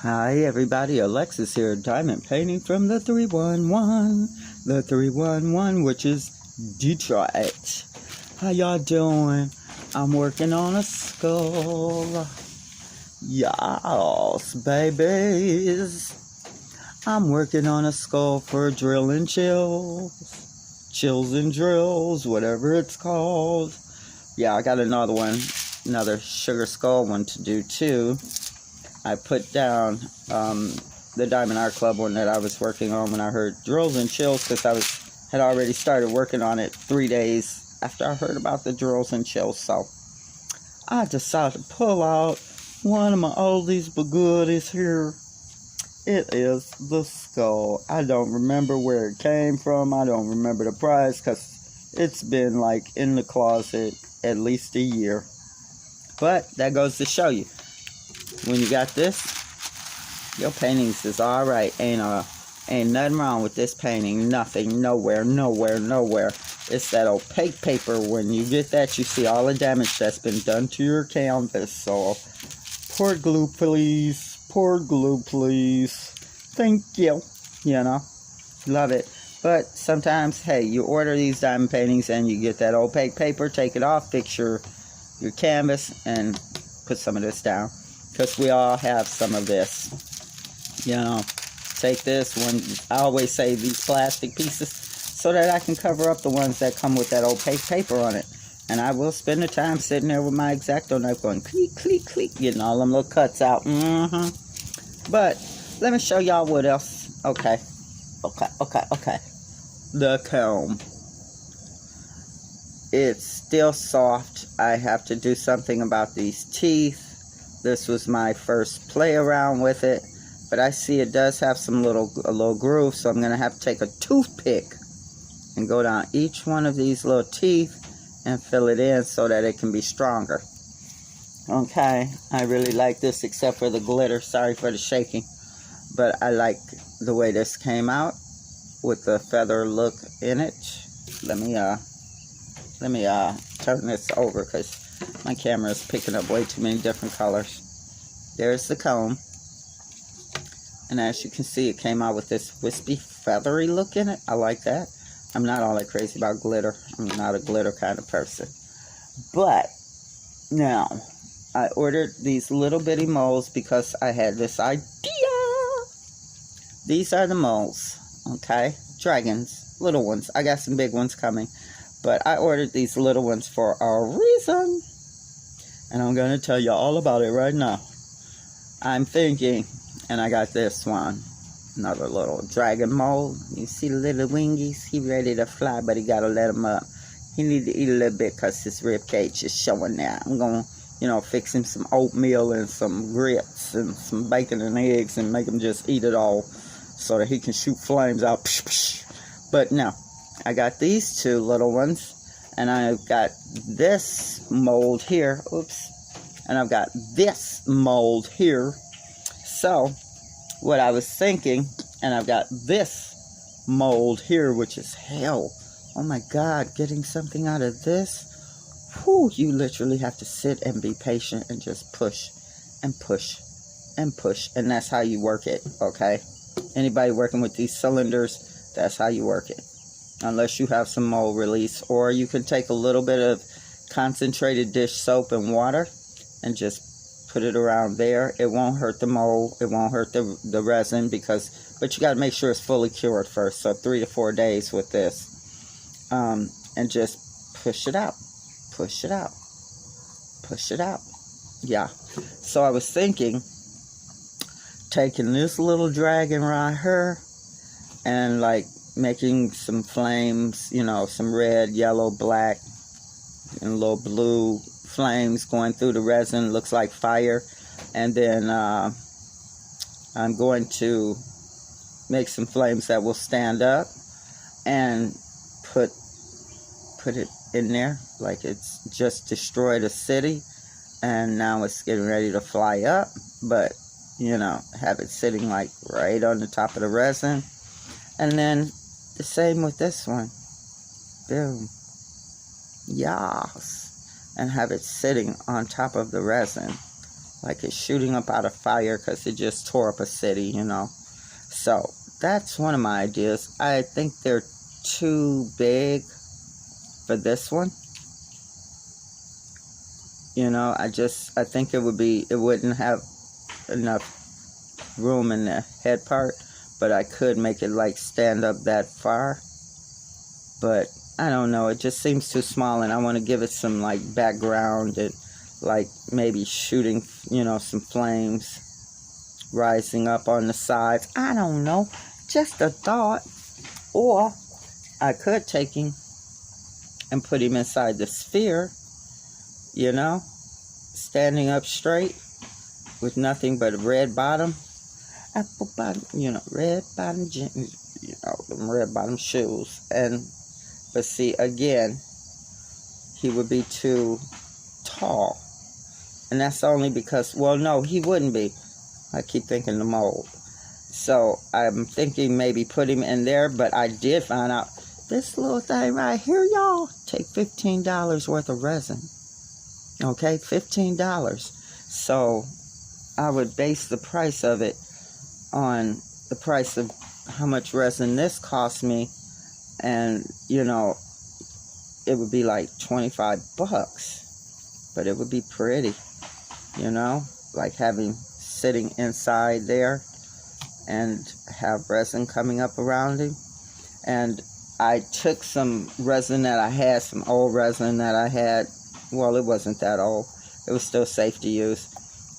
Hi everybody, Alexis here, diamond painting from the 311. The 311, which is Detroit. How y'all doing? I'm working on a skull. Yes, babies. I'm working on a skull for drill and chills. Chills and drills, whatever it's called. Yeah, I got another one, another sugar skull one to do too. I put down the Diamond Art Club one that I was working on when I heard drills and chills, because I had already started working on it 3 days after I heard about the drills and chills. So I decided to pull out one of my oldies but goodies here. It is the skull. I don't remember where it came from. I don't remember the price, because it's been like in the closet at least a year. But that goes to show you, when you got this, your paintings is alright. Ain't nothing wrong with this painting. Nothing. Nowhere. It's that opaque paper. When you get that, you see all the damage that's been done to your canvas. So, pour glue, please. Pour glue, please. Thank you. You know, love it. But sometimes, hey, you order these diamond paintings and you get that opaque paper. Take it off, fix your canvas, and put some of this down. Because we all have some of this. You know, take this one. I always save these plastic pieces so that I can cover up the ones that come with that opaque paper on it. And I will spend the time sitting there with my X-Acto knife going cleek, cleek, cleek, getting all them little cuts out. But let me show y'all what else. Okay. The comb. It's still soft. I have to do something about these teeth. This was my first play around with it, but I see it does have a little groove, so I'm going to have to take a toothpick and go down each one of these little teeth and fill it in so that it can be stronger. Okay, I really like this except for the glitter. Sorry for the shaking, but I like the way this came out with the feather look in it. Let me turn this over because my camera is picking up way too many different colors. There's the comb. And as you can see, it came out with this wispy, feathery look in it. I like that. I'm not all that crazy about glitter. I'm not a glitter kind of person. But, now, I ordered these little bitty molds because I had this idea. These are the molds, okay? Dragons, little ones. I got some big ones coming. But I ordered these little ones for a reason. And I'm going to tell you all about it right now. I'm thinking, and I got this one. Another little dragon mold. You see the little wingies? He ready to fly, but he got to let him up. He need to eat a little bit because his rib cage is showing now. I'm going to, fix him some oatmeal and some grits and some bacon and eggs and make him just eat it all so that he can shoot flames out. But no. I got these two little ones, and I've got this mold here. Oops. And I've got this mold here. So, what I was thinking, and I've got this mold here, which is hell. Oh my God, getting something out of this? Whew, you literally have to sit and be patient and just push and push and push. And that's how you work it, okay? Anybody working with these cylinders, that's how you work it. Unless you have some mold release, or you can take a little bit of concentrated dish soap and water and just put it around there. It won't hurt the mold, it won't hurt the resin, but you got to make sure it's fully cured first. So 3 to 4 days with this, and just push it out. Yeah. So I was thinking, taking this little dragon right here and like making some flames, some red, yellow, black, and little blue flames going through the resin. Looks like fire. And then I'm going to make some flames that will stand up and put it in there like it's just destroyed a city and now it's getting ready to fly up. But, have it sitting like right on the top of the resin. And then the same with this one. Boom. Yes. And have it sitting on top of the resin. like it's shooting up out of fire because it just tore up a city, you know. So that's one of my ideas. I think they're too big for this one. You know, I think it wouldn't have enough room in the head part, but I could make it like stand up that far. But I don't know, it just seems too small, and I want to give it some like background and like maybe shooting, you know, some flames rising up on the sides. I don't know, just a thought. Or I could take him and put him inside the sphere, you know, standing up straight with nothing but a red bottom, apple bottom, you know, red bottom, you know, them red bottom shoes. But see, again, he would be too tall. And that's only because, well, no, he wouldn't be. I keep thinking the mold. So I'm thinking maybe put him in there, but I did find out this little thing right here, y'all, take $15 worth of resin. Okay, $15. So I would base the price of it on the price of how much resin this cost me, and you know, it would be like $25, but it would be pretty, you know, like having sitting inside there and have resin coming up around him. And I took some resin that I had, some old resin that I had. Well, it wasn't that old. It was still safe to use.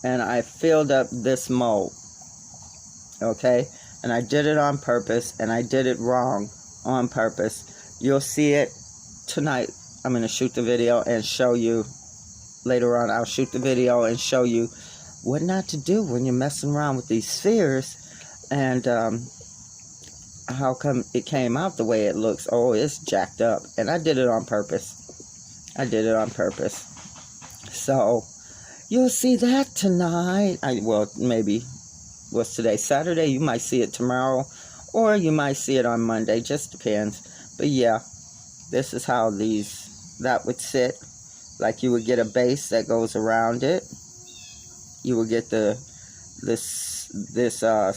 And I filled up this mold. Okay? And I did it on purpose, and I did it wrong on purpose. You'll see it tonight. I'm going to shoot the video and show you. Later on, I'll shoot the video and show you what not to do when you're messing around with these spheres. And how come it came out the way it looks. Oh, it's jacked up. And I did it on purpose. I did it on purpose. So, you'll see that tonight. Well, maybe, what's today? Saturday? You might see it tomorrow. Or you might see it on Monday. Just depends. But yeah, this is how that would sit. Like you would get a base that goes around it. You would get this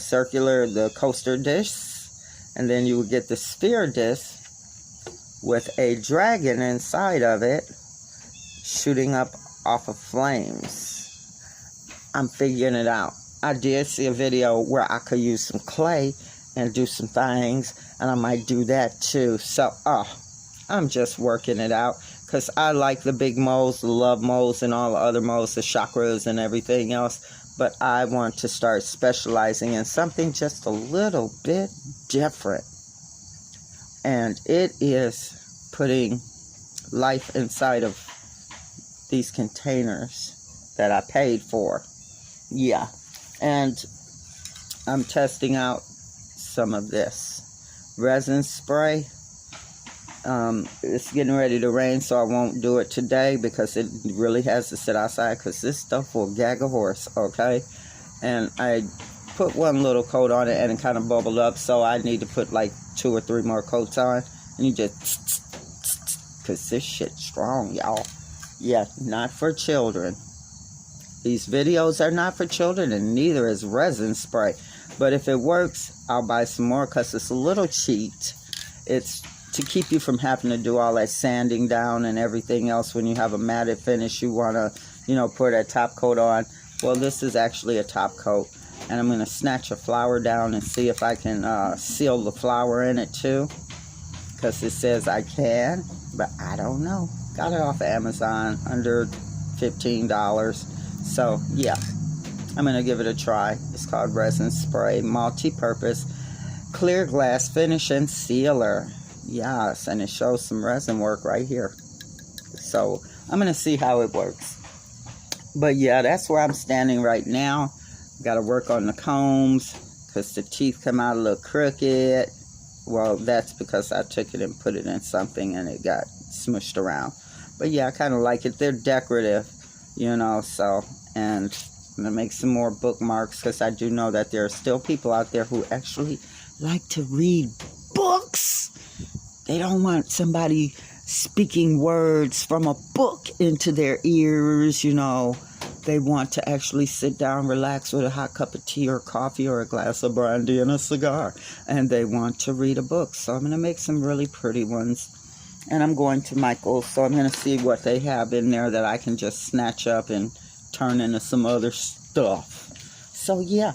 circular, the coaster disc. And then you would get the sphere disc with a dragon inside of it shooting up off of flames. I'm figuring it out. I did see a video where I could use some clay and do some things, and I might do that too. So, I'm just working it out, because I like the big molds, the love molds, and all the other molds, the chakras and everything else. But I want to start specializing in something just a little bit different. And it is putting life inside of these containers that I paid for. Yeah. And I'm testing out some of this resin spray. It's getting ready to rain, so I won't do it today because it really has to sit outside, because this stuff will gag a horse, okay? And I put one little coat on it and it kind of bubbled up, so I need to put like 2 or 3 more coats on. And you just, because this shit's strong, y'all. Yeah, not for children. These videos are not for children, and neither is resin spray. But if it works, I'll buy some more, because it's a little cheat. It's to keep you from having to do all that sanding down and everything else. When you have a matted finish, you want to, you know, put a top coat on. Well, this is actually a top coat. And I'm going to snatch a flower down and see if I can seal the flower in it too. Because it says I can, but I don't know. Got it off of Amazon, under $15. So, yeah, I'm going to give it a try. It's called Resin Spray, multi-purpose, clear glass finish and sealer. Yes, and it shows some resin work right here. So, I'm going to see how it works. But, yeah, that's where I'm standing right now. Got to work on the combs, because the teeth come out a little crooked. Well, that's because I took it and put it in something and it got smushed around. But, yeah, I kind of like it. They're decorative, you know, so. And I'm going to make some more bookmarks, because I do know that there are still people out there who actually like to read books. They don't want somebody speaking words from a book into their ears, you know. they want to actually sit down, relax with a hot cup of tea or coffee or a glass of brandy and a cigar. And they want to read a book. So I'm going to make some really pretty ones. And I'm going to Michael's, so I'm going to see what they have in there that I can just snatch up and turn into some other stuff. So yeah,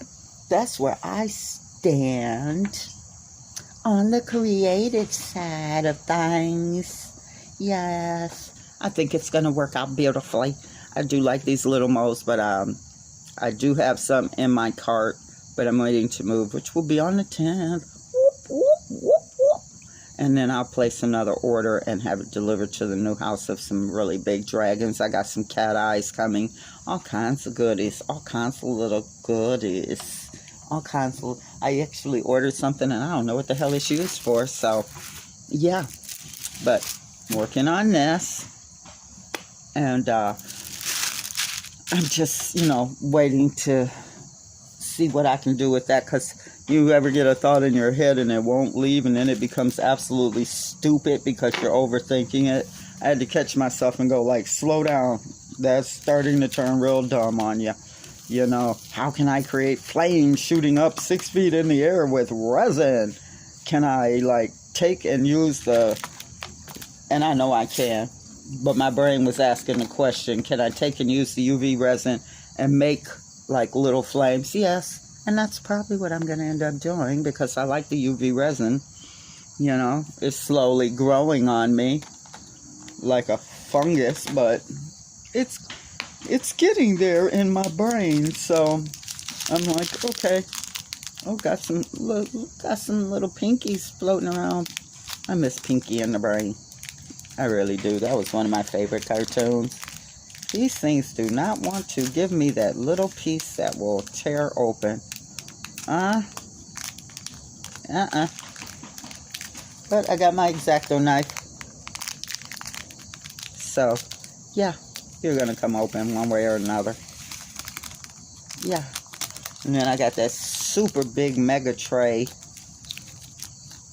that's where I stand on the creative side of things. Yes, I think it's going to work out beautifully. I do like these little molds, but I do have some in my cart, but I'm waiting to move, which will be on the 10th. Whoop, whoop, whoop, whoop. And then I'll place another order and have it delivered to the new house of some really big dragons. I got some cat eyes coming, all kinds of goodies, all kinds of little goodies, all kinds of... I actually ordered something and I don't know what the hell it's used for, so yeah. But working on this, and I'm just, waiting to see what I can do with that, because you ever get a thought in your head and it won't leave, and then it becomes absolutely stupid because you're overthinking it. I had to catch myself and go, like, slow down. That's starting to turn real dumb on you. How can I create flames shooting up 6 feet in the air with resin? Can I, like, take and use the... And I know I can. But my brain was asking the question, can I take and use the UV resin and make like little flames? Yes, and that's probably what I'm going to end up doing, because I like the UV resin. It's slowly growing on me like a fungus, but it's getting there in my brain. So I'm like, okay. Oh, got some little pinkies floating around. I miss Pinky in the Brain. I really do. That was one of my favorite cartoons. These things do not want to give me that little piece that will tear open. But I got my X-Acto knife. So, yeah. You're going to come open one way or another. Yeah. And then I got that super big mega tray.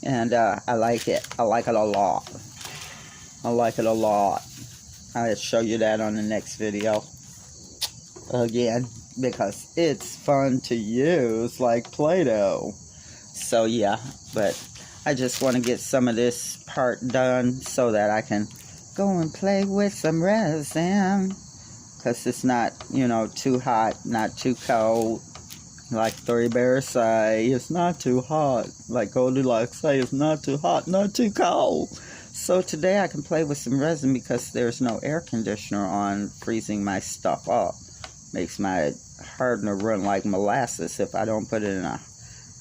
And I like it. I like it a lot. I like it a lot. I'll show you that on the next video. Again, because it's fun to use like Play-Doh. So yeah, but I just want to get some of this part done so that I can go and play with some resin. Because it's not, too hot, not too cold. Like Three Bears say, it's not too hot. Like Goldilocks say, it's not too hot, not too cold. So today I can play with some resin because there's no air conditioner on, freezing my stuff up. Makes my hardener run like molasses if I don't put it in a,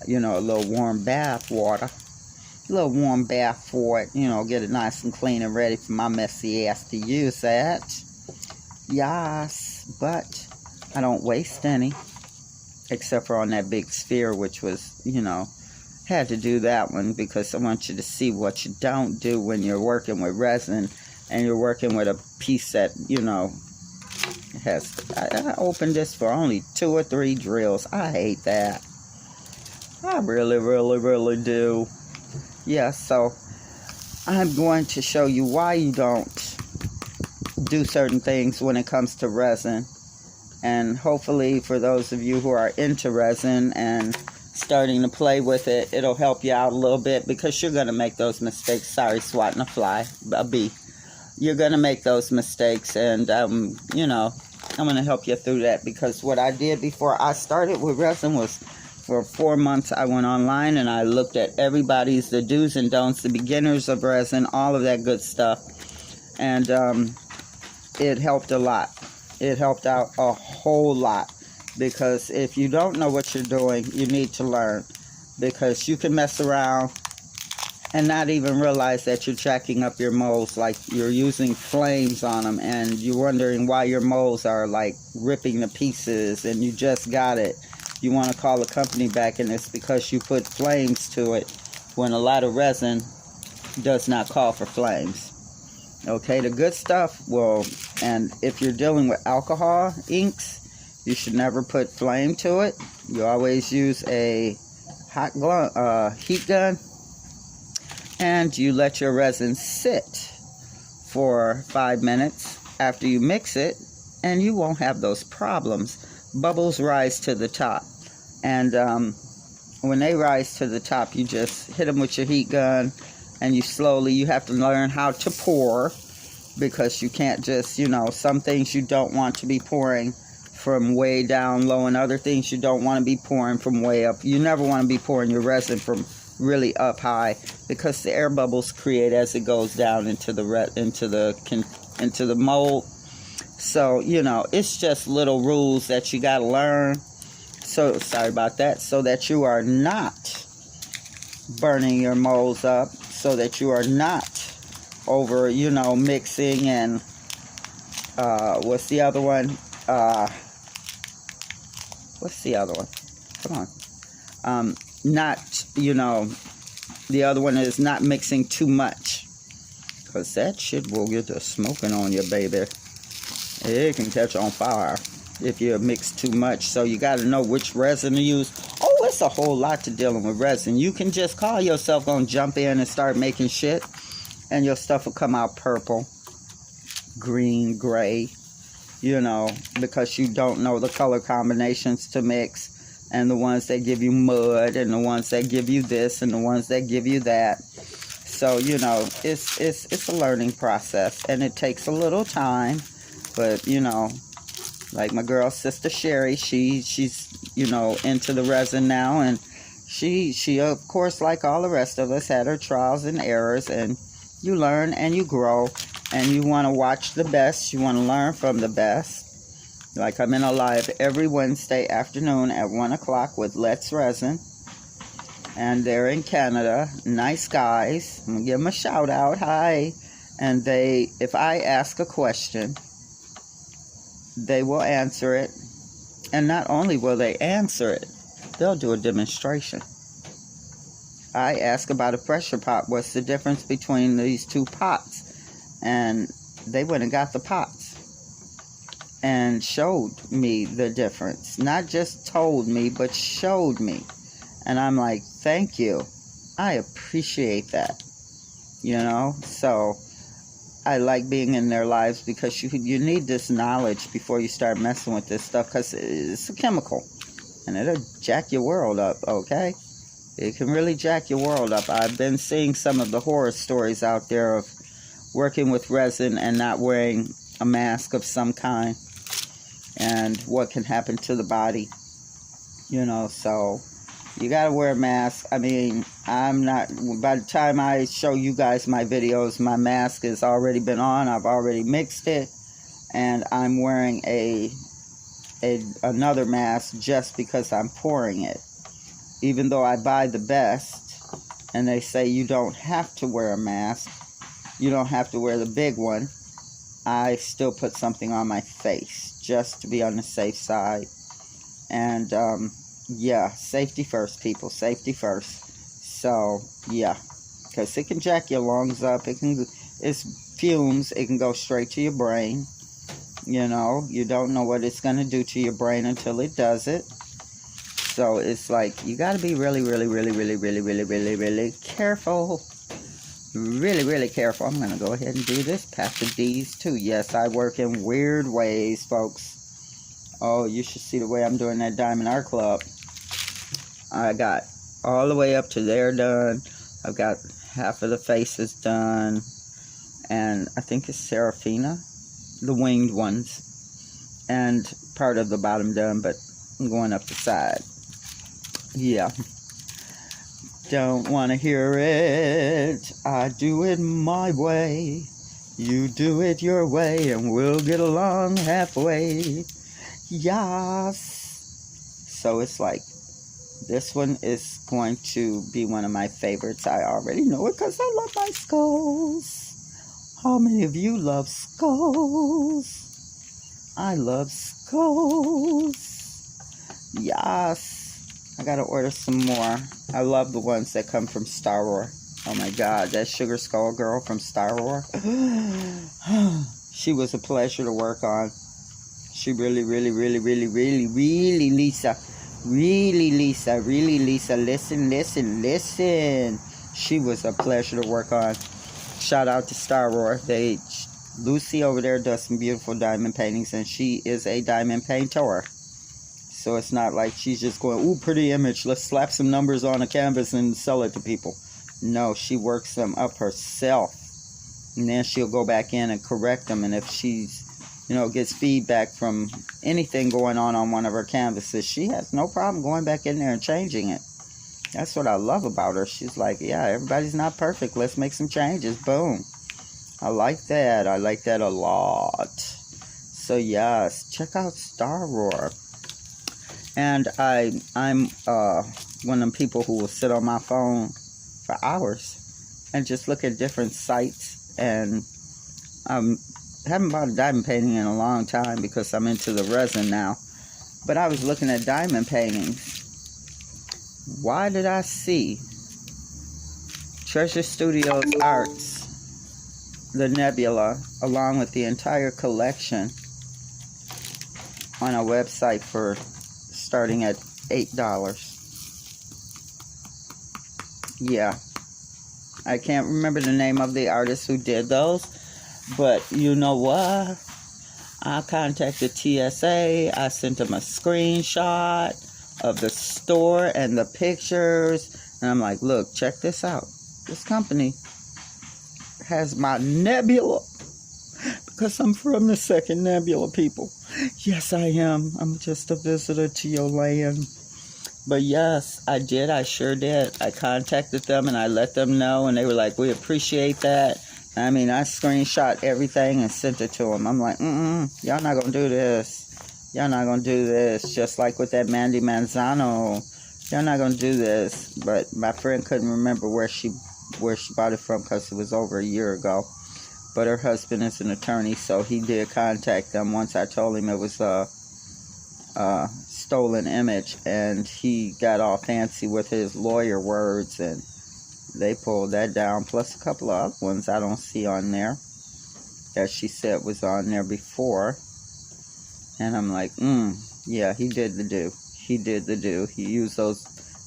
a little warm bath water. A little warm bath for it, get it nice and clean and ready for my messy ass to use that. Yes, but I don't waste any. Except for on that big sphere, which was, had to do that one because I want you to see what you don't do when you're working with resin and you're working with a piece that, has... I opened this for only 2 or 3 drills. I hate that. I really, really, really do. Yeah, so I'm going to show you why you don't do certain things when it comes to resin. And hopefully for those of you who are into resin and starting to play with it, it'll help you out a little bit because you're going to make those mistakes. Sorry, swatting a bee. You're going to make those mistakes, and, I'm going to help you through that, because what I did before I started with resin was for 4 months I went online and I looked at everybody's, the do's and don'ts, the beginners of resin, all of that good stuff. And it helped a lot. It helped out a whole lot, because if you don't know what you're doing, you need to learn, because you can mess around and not even realize that you're jacking up your molds, like you're using flames on them, and you're wondering why your molds are like ripping to pieces, and you just got it. You want to call the company back, and it's because you put flames to it, when a lot of resin does not call for flames. Okay, the good stuff will, and if you're dealing with alcohol inks, you should never put flame to it. You always use a heat gun, and you let your resin sit for 5 minutes. After you mix it, and you won't have those problems. Bubbles rise to the top, and when they rise to the top, you just hit them with your heat gun, and you have to learn how to pour, because you can't just, some things you don't want to be pouring from way down low, and other things you don't want to be pouring from way up. You never want to be pouring your resin from really up high, because the air bubbles create as it goes down into the mold. So, it's just little rules that you got to learn. So, sorry about that. So that you are not burning your molds up, so that you are not over, mixing and, what's the other one? Come on. The other one is not mixing too much, because that shit will get the smoking on you, baby. It can catch on fire if you mix too much. So you got to know which resin to use. Oh, it's a whole lot to dealing with resin. You can just call yourself gonna jump in and start making shit, and your stuff will come out purple, green, gray, because you don't know the color combinations to mix, and the ones that give you mud, and the ones that give you this, and the ones that give you that. So, it's a learning process, and it takes a little time. But, like my girl, Sister Sherry, she's, into the resin now. And she, of course, like all the rest of us, had her trials and errors. And you learn and you grow. And you want to watch the best. You want to learn from the best. Like I'm in a live every Wednesday afternoon at 1 o'clock with Let's Resin. And they're in Canada. Nice guys. I'm going to give them a shout out. Hi. And if I ask a question, they will answer it. And not only will they answer it, they'll do a demonstration. I ask about a pressure pot. What's the difference between these two pots? And they went and got the pots and showed me the difference. Not just told me, but showed me. And I'm like, thank you. I appreciate that. So I like being in their lives, because you need this knowledge before you start messing with this stuff, because it's a chemical and it'll jack your world up, okay? It can really jack your world up. I've been seeing some of the horror stories out there of working with resin and not wearing a mask of some kind, and what can happen to the body, so you gotta wear a mask. I mean, by the time I show you guys my videos, my mask has already been on. I've already mixed it, and I'm wearing another mask just because I'm pouring it. Even though I buy the best, and they say you don't have to wear a mask, you don't have to wear the big one, I still put something on my face just to be on the safe side. And yeah, safety first, people. Safety first. So, yeah. Because it can jack your lungs up. It's fumes. It can go straight to your brain. You don't know what it's going to do to your brain until it does it. So, it's like, you got to be really, really, really, really, really, really, really, really careful. Really, really careful. I'm going to go ahead and do this. Pack the D's, too. Yes, I work in weird ways, folks. Oh, you should see the way I'm doing that Diamond Art Club. I got all the way up to there done. I've got half of the faces done. And I think it's Seraphina, the winged ones. And part of the bottom done, but I'm going up the side. Yeah. Don't want to hear it. I do it my way. You do it your way, and we'll get along halfway. Yes. So it's like, this one is going to be one of my favorites. I already know it because I love my skulls. How many of you love skulls? I love skulls. Yes. I gotta order some more. I love the ones that come from Star Wars. Oh my God, that Sugar Skull girl from Star Wars. She was a pleasure to work on. She really, really, really, really, really, really, Lisa. Really, Lisa. Really, Lisa. Listen, listen, listen. She was a pleasure to work on. Shout out to Star Wars. They Lucy over there does some beautiful diamond paintings, and she is a diamond painter. So it's not like she's just going, ooh, pretty image, let's slap some numbers on a canvas and sell it to people. No, she works them up herself. And then she'll go back in and correct them. And if she's, gets feedback from anything going on one of her canvases, she has no problem going back in there and changing it. That's what I love about her. She's like, yeah, everybody's not perfect. Let's make some changes. Boom. I like that. I like that a lot. So yes, check out Star Roar. And I'm one of them people who will sit on my phone for hours and just look at different sites. And I haven't bought a diamond painting in a long time because I'm into the resin now. But I was looking at diamond paintings. Why did I see Treasure Studios Arts, the Nebula, along with the entire collection on a website for starting at $8? Yeah. I can't remember the name of the artist who did those, but you know what? I contacted TSA. I sent them a screenshot of the store and the pictures, and I'm like, look, check this out. This company has my nebula, because I'm from the second nebula, people. Yes, I am. I'm just a visitor to your land. But yes, I did. I sure did. I contacted them and I let them know, and they were like, we appreciate that. I mean, I screenshot everything and sent it to them. I'm like, y'all not going to do this. Y'all not going to do this. Just like with that Mandy Manzano. Y'all not going to do this. But my friend couldn't remember where she bought it from because it was over a year ago. But her husband is an attorney, so he did contact them once I told him it was a stolen image. And he got all fancy with his lawyer words, and they pulled that down, plus a couple of other ones I don't see on there that she said was on there before. And I'm like, yeah, he did the do. He did the do. He used those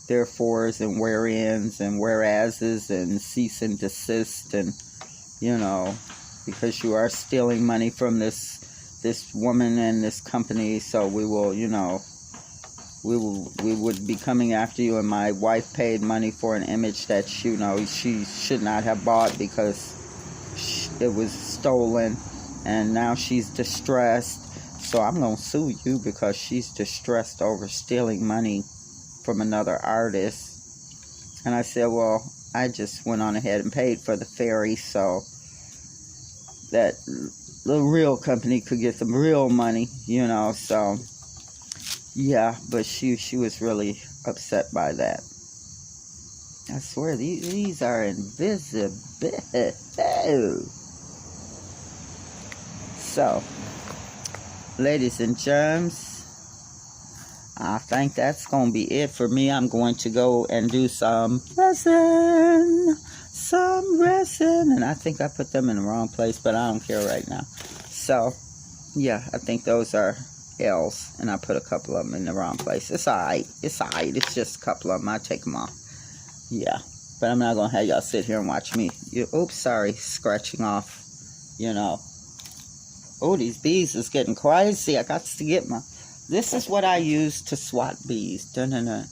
therefores and whereins and whereases and cease and desist, and, because you are stealing money from this woman and this company, so we will, we would be coming after you. And my wife paid money for an image that, she should not have bought because it was stolen, and now she's distressed. So I'm going to sue you because she's distressed over stealing money from another artist. And I said, well, I just went on ahead and paid for the ferry so that the real company could get some real money, so yeah. But she was really upset by that. I swear, these are invisible. So, ladies and germs, I think that's going to be it for me. I'm going to go and do some resin. And I think I put them in the wrong place, but I don't care right now. So, yeah, I think those are L's, and I put a couple of them in the wrong place. It's alright. It's alright. It's just a couple of them. I'll take them off. Yeah, but I'm not going to have y'all sit here and watch me. Oops, sorry. Scratching off, Oh, these bees is getting crazy. I got to get my... This is what I use to swat bees. Dun-dun-dun.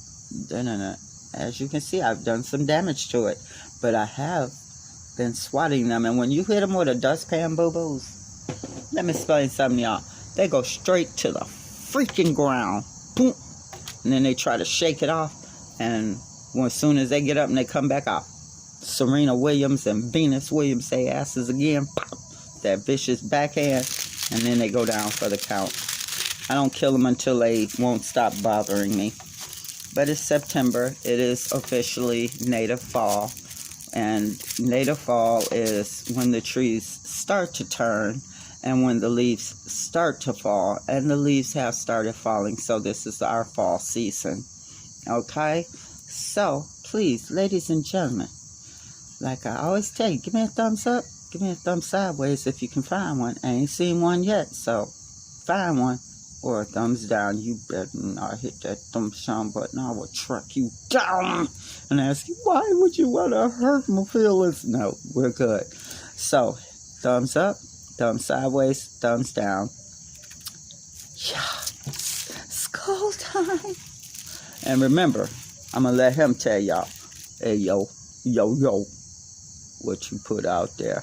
Dun-dun-dun. As you can see, I've done some damage to it. But I have been swatting them. And when you hit them with a dustpan, boo-boos, let me explain something to y'all. They go straight to the freaking ground. Boom. And then they try to shake it off. And as soon as they get up and they come back out, Serena Williams and Venus Williams say asses again. Pop. That vicious backhand. And then they go down for the count. I don't kill them until they won't stop bothering me. But it's September. It is officially native fall. And native fall is when the trees start to turn and when the leaves start to fall. And the leaves have started falling, so this is our fall season. Okay? So, please, ladies and gentlemen, like I always tell you, give me a thumbs up, give me a thumbs sideways if you can find one. I ain't seen one yet, so find one. Or a thumbs down. You better not hit that thumbs down button. I will track you down and ask you, why would you want to hurt my feelings? No, we're good. So, thumbs up, Thumbs sideways, thumbs down. Yeah, skull time. And remember, I'm gonna let him tell y'all, hey yo, what you put out there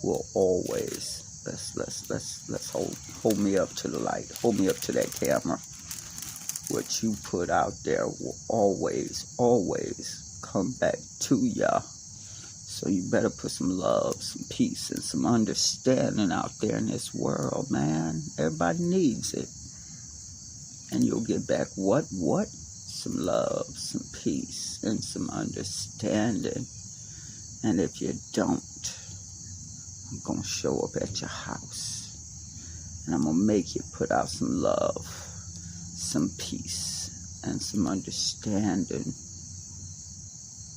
will always, let's hold me up to the light, hold me up to that camera. What you put out there will always come back to ya. So you better put some love, some peace, and some understanding out there in this world, man. Everybody needs it. And you'll get back what? Some love, some peace, and some understanding. And if you don't, I'm going to show up at your house. And I'm going to make you put out some love, some peace, and some understanding.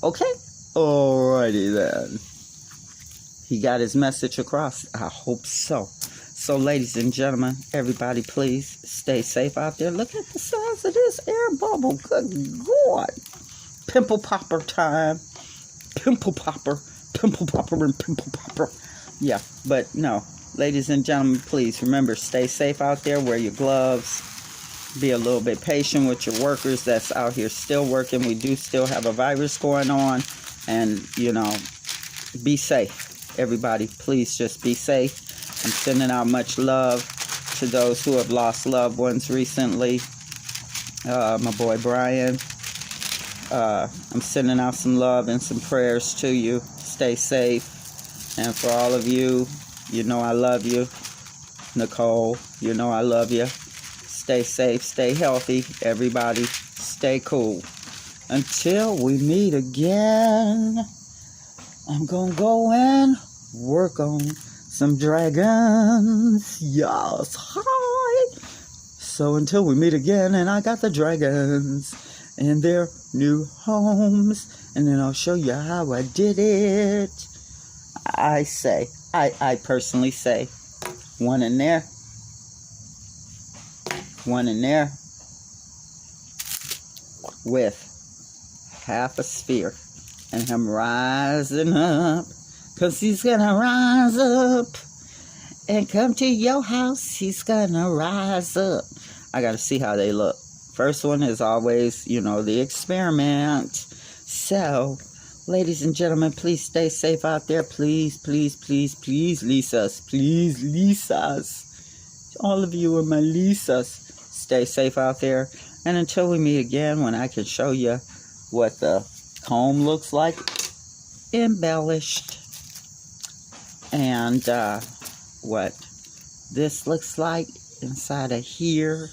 Okay? Alrighty then. He got his message across. I hope so. So, ladies and gentlemen, everybody please stay safe out there. Look at the size of this air bubble. Good God. Pimple popper time. Pimple popper, and pimple popper. Yeah, but no. Ladies and gentlemen, please remember, stay safe out there. Wear your gloves. Be a little bit patient with your workers that's out here still working. We do still have a virus going on. And, you know, be safe. Everybody, please just be safe. I'm sending out much love to those who have lost loved ones recently. My boy Brian. I'm sending out some love and some prayers to you. Stay safe. And for all of you, you know I love you. Nicole, you know I love you. Stay safe, stay healthy. Everybody, stay cool. Until we meet again, I'm gonna go and work on some dragons. Yes, hi. So until we meet again, and I got the dragons in their new homes, and then I'll show you how I did it. I personally say, one in there, with half a sphere, and him rising up, 'cause he's gonna rise up and come to your house. He's gonna rise up. I gotta see how they look. First one is always, you know, the experiment. So, ladies and gentlemen, please stay safe out there. Please, please, please, please, Lisas. Please, Lisas. All of you are my Lisas. Stay safe out there. And until we meet again, when I can show you what the comb looks like, embellished. And what this looks like inside of here.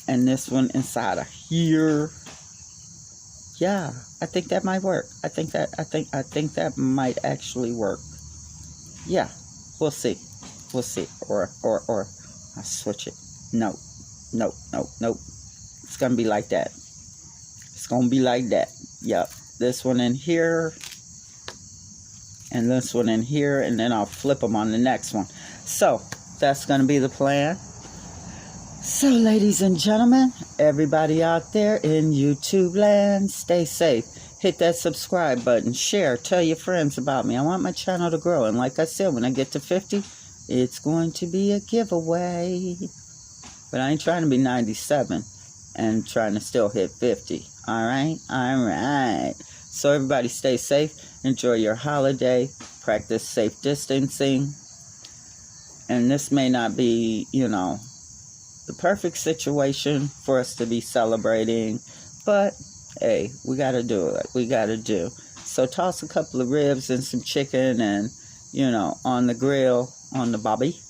And this one inside of here. Yeah, I think that might work. I think that might actually work. Yeah, we'll see. We'll see. Or I'll switch it. No. It's gonna be like that. It's gonna be like that. Yep. This one in here. And this one in here. And then I'll flip them on the next one. So, that's gonna be the plan. So, ladies and gentlemen, everybody out there in YouTube land, stay safe. Hit that subscribe button. Share. Tell your friends about me. I want my channel to grow. And like I said, when I get to 50, it's going to be a giveaway. But I ain't trying to be 97 and trying to still hit 50. Alright? Alright. So everybody stay safe. Enjoy your holiday. Practice safe distancing. And this may not be, you know, the perfect situation for us to be celebrating. But, hey, we got to do it. We got to do. So toss a couple of ribs and some chicken and, you know, on the grill, on the bobby.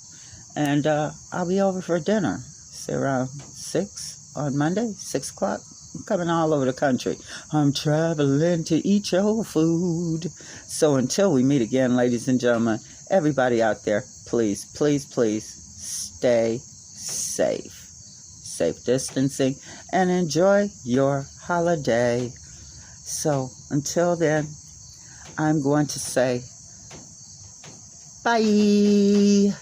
And I'll be over for dinner. Say around 6 on Monday, 6 o'clock. I'm coming all over the country. I'm traveling to eat your food. So until we meet again, ladies and gentlemen, everybody out there, please, please, please stay safe. Safe distancing and enjoy your holiday. So until then, I'm going to say bye.